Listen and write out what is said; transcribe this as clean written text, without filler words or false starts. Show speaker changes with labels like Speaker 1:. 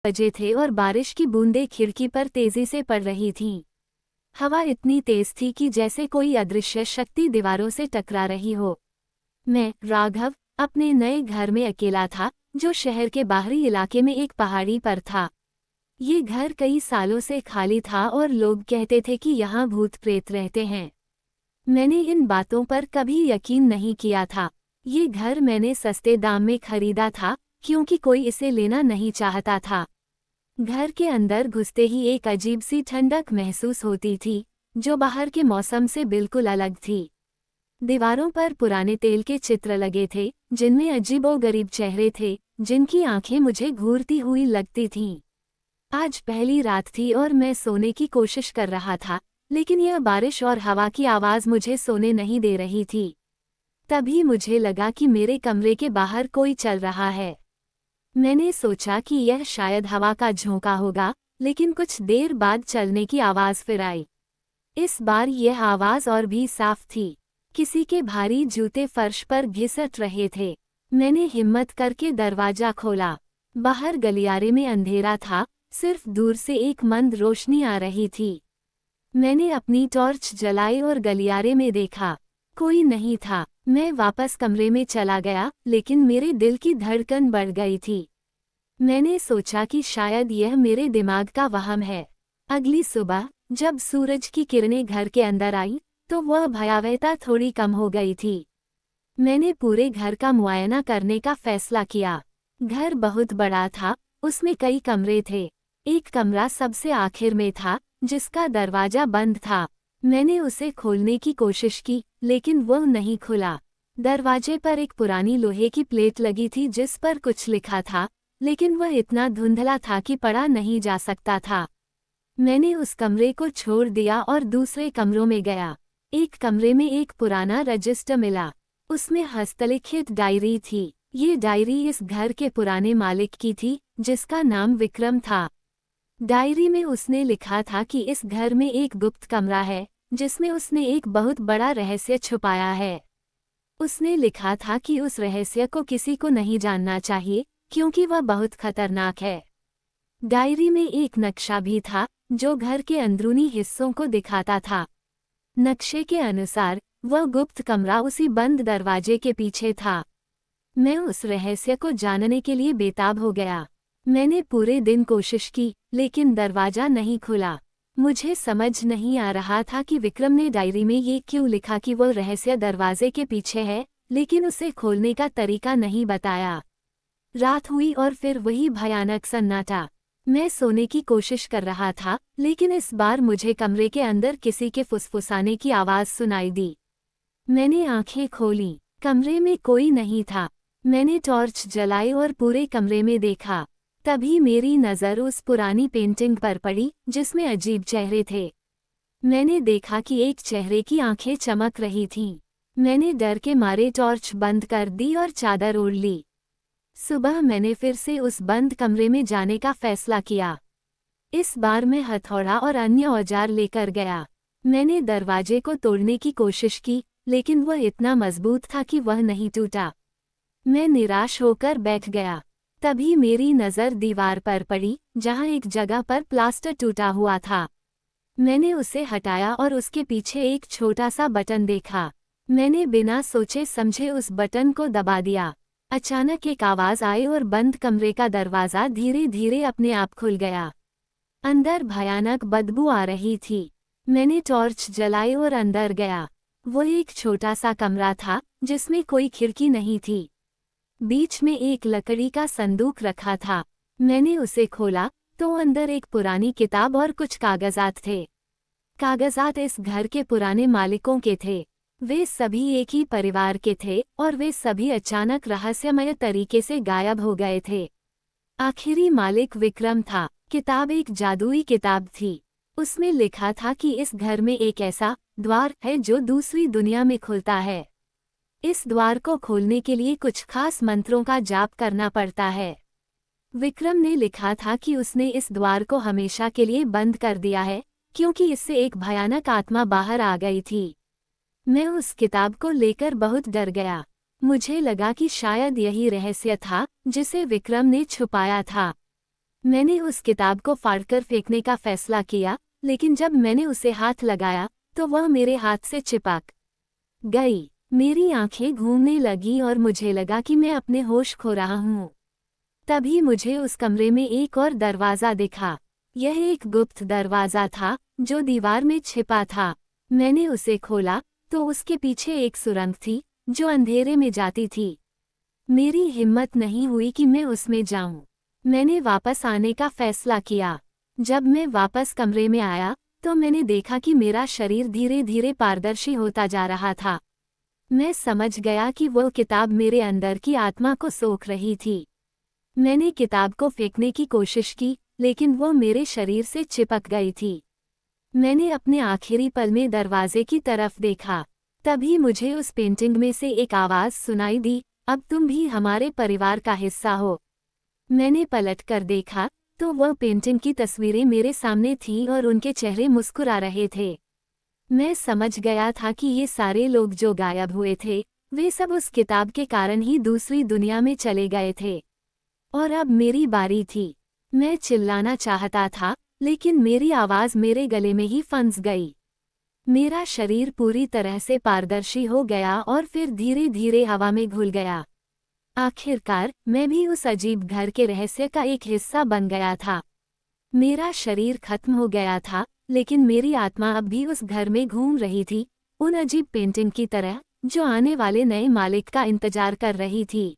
Speaker 1: बजे थे और बारिश की बूंदें खिड़की पर तेजी से पड़ रही थीं। हवा इतनी तेज थी कि जैसे कोई अदृश्य शक्ति दीवारों से टकरा रही हो। मैं, राघव, अपने नए घर में अकेला था, जो शहर के बाहरी इलाके में एक पहाड़ी पर था। ये घर कई सालों से खाली था और लोग कहते थे कि यहाँ भूत प्रेत रहते हैं। मैंने इन बातों पर कभी यकीन नहीं किया था। ये घर मैंने सस्ते दाम में खरीदा था, क्योंकि कोई इसे लेना नहीं चाहता था। घर के अंदर घुसते ही एक अजीब सी ठंडक महसूस होती थी, जो बाहर के मौसम से बिल्कुल अलग थी। दीवारों पर पुराने तेल के चित्र लगे थे, जिनमें अजीबोगरीब चेहरे थे, जिनकी आंखें मुझे घूरती हुई लगती थीं। आज पहली रात थी और मैं सोने की कोशिश कर रहा था, लेकिन यह बारिश और हवा की आवाज़ मुझे सोने नहीं दे रही थी। तभी मुझे लगा कि मेरे कमरे के बाहर कोई चल रहा है। मैंने सोचा कि यह शायद हवा का झोंका होगा, लेकिन कुछ देर बाद चलने की आवाज़ फिर आई। इस बार यह आवाज़ और भी साफ थी। किसी के भारी जूते फर्श पर घिसट रहे थे। मैंने हिम्मत करके दरवाजा खोला। बाहर गलियारे में अंधेरा था, सिर्फ दूर से एक मंद रोशनी आ रही थी। मैंने अपनी टॉर्च जलाई और गलियारे में देखा। कोई नहीं था। मैं वापस कमरे में चला गया, लेकिन मेरे दिल की धड़कन बढ़ गई थी। मैंने सोचा कि शायद यह मेरे दिमाग का वहम है। अगली सुबह, जब सूरज की किरणें घर के अंदर आई, तो वह भयावहता थोड़ी कम हो गई थी। मैंने पूरे घर का मुआयना करने का फैसला किया। घर बहुत बड़ा था, उसमें कई कमरे थे। एक कमरा सबसे आखिर में था, जिसका दरवाजा बंद था। मैंने उसे खोलने की कोशिश की, लेकिन वह नहीं खुला। दरवाजे पर एक पुरानी लोहे की प्लेट लगी थी जिस पर कुछ लिखा था, लेकिन वह इतना धुंधला था कि पढ़ा नहीं जा सकता था। मैंने उस कमरे को छोड़ दिया और दूसरे कमरों में गया। एक कमरे में एक पुराना रजिस्टर मिला। उसमें हस्तलिखित डायरी थी। ये डायरी इस घर के पुराने मालिक की थी, जिसका नाम विक्रम था। डायरी में उसने लिखा था कि इस घर में एक गुप्त कमरा है, जिसमें उसने एक बहुत बड़ा रहस्य छुपाया है। उसने लिखा था कि उस रहस्य को किसी को नहीं जानना चाहिए, क्योंकि वह बहुत खतरनाक है। डायरी में एक नक्शा भी था, जो घर के अंदरूनी हिस्सों को दिखाता था। नक्शे के अनुसार, वह गुप्त कमरा उसी बंद दरवाजे के पीछे था। मैं उस रहस्य को जानने के लिए बेताब हो गया। मैंने पूरे दिन कोशिश की, लेकिन दरवाजा नहीं खुला। मुझे समझ नहीं आ रहा था कि विक्रम ने डायरी में ये क्यों लिखा कि वो रहस्य दरवाजे के पीछे है, लेकिन उसे खोलने का तरीका नहीं बताया। रात हुई और फिर वही भयानक सन्नाटा। मैं सोने की कोशिश कर रहा था, लेकिन इस बार मुझे कमरे के अंदर किसी के फुसफुसाने की आवाज़ सुनाई दी। मैंने आंखें खोलीं। कमरे में कोई नहीं था। मैंने टॉर्च जलाई और पूरे कमरे में देखा। तभी मेरी नज़र उस पुरानी पेंटिंग पर पड़ी, जिसमें अजीब चेहरे थे। मैंने देखा कि एक चेहरे की आंखें चमक रही थीं। मैंने डर के मारे टॉर्च बंद कर दी और चादर ओढ़ ली। सुबह मैंने फिर से उस बंद कमरे में जाने का फैसला किया। इस बार मैं हथौड़ा और अन्य औजार लेकर गया। मैंने दरवाजे को तोड़ने की कोशिश की, लेकिन वह इतना मजबूत था कि वह नहीं टूटा। मैं निराश होकर बैठ गया। तभी मेरी नज़र दीवार पर पड़ी, जहां एक जगह पर प्लास्टर टूटा हुआ था। मैंने उसे हटाया और उसके पीछे एक छोटा सा बटन देखा। मैंने बिना सोचे समझे उस बटन को दबा दिया। अचानक एक आवाज़ आई और बंद कमरे का दरवाज़ा धीरे धीरे अपने आप खुल गया। अंदर भयानक बदबू आ रही थी। मैंने टॉर्च जलाई और अंदर गया। वो एक छोटा सा कमरा था, जिसमें कोई खिड़की नहीं थी। बीच में एक लकड़ी का संदूक रखा था। मैंने उसे खोला, तो अंदर एक पुरानी किताब और कुछ कागजात थे। कागजात इस घर के पुराने मालिकों के थे। वे सभी एक ही परिवार के थे और वे सभी अचानक रहस्यमय तरीके से गायब हो गए थे। आखिरी मालिक विक्रम था। किताब एक जादुई किताब थी। उसमें लिखा था कि इस घर में एक ऐसा द्वार है जो दूसरी दुनिया में खुलता है। इस द्वार को खोलने के लिए कुछ खास मंत्रों का जाप करना पड़ता है। विक्रम ने लिखा था कि उसने इस द्वार को हमेशा के लिए बंद कर दिया है, क्योंकि इससे एक भयानक आत्मा बाहर आ गई थी। मैं उस किताब को लेकर बहुत डर गया। मुझे लगा कि शायद यही रहस्य था, जिसे विक्रम ने छुपाया था। मैंने उस किताब को फाड़कर फेंकने का फैसला किया, लेकिन जब मैंने उसे हाथ लगाया तो वह मेरे हाथ से चिपक गई। मेरी आंखें घूमने लगी और मुझे लगा कि मैं अपने होश खो रहा हूँ। तभी मुझे उस कमरे में एक और दरवाज़ा दिखा। यह एक गुप्त दरवाज़ा था जो दीवार में छिपा था। मैंने उसे खोला तो उसके पीछे एक सुरंग थी जो अंधेरे में जाती थी। मेरी हिम्मत नहीं हुई कि मैं उसमें जाऊं। मैंने वापस आने का फैसला किया। जब मैं वापस कमरे में आया तो मैंने देखा कि मेरा शरीर धीरे धीरे पारदर्शी होता जा रहा था। मैं समझ गया कि वो किताब मेरे अंदर की आत्मा को सोख रही थी। मैंने किताब को फेंकने की कोशिश की, लेकिन वो मेरे शरीर से चिपक गई थी। मैंने अपने आखिरी पल में दरवाजे की तरफ देखा। तभी मुझे उस पेंटिंग में से एक आवाज़ सुनाई दी, अब तुम भी हमारे परिवार का हिस्सा हो। मैंने पलट कर देखा तो वह पेंटिंग की तस्वीरें मेरे सामने थीं और उनके चेहरे मुस्कुरा रहे थे। मैं समझ गया था कि ये सारे लोग जो गायब हुए थे, वे सब उस किताब के कारण ही दूसरी दुनिया में चले गए थे। और अब मेरी बारी थी। मैं चिल्लाना चाहता था, लेकिन मेरी आवाज़ मेरे गले में ही फंस गई। मेरा शरीर पूरी तरह से पारदर्शी हो गया और फिर धीरे धीरे हवा में घुल गया। आखिरकार मैं भी उस अजीब घर के रहस्य का एक हिस्सा बन गया था। मेरा शरीर खत्म हो गया था, लेकिन मेरी आत्मा अब भी उस घर में घूम रही थी, उन अजीब पेंटिंग की तरह जो आने वाले नए मालिक का इंतजार कर रही थी।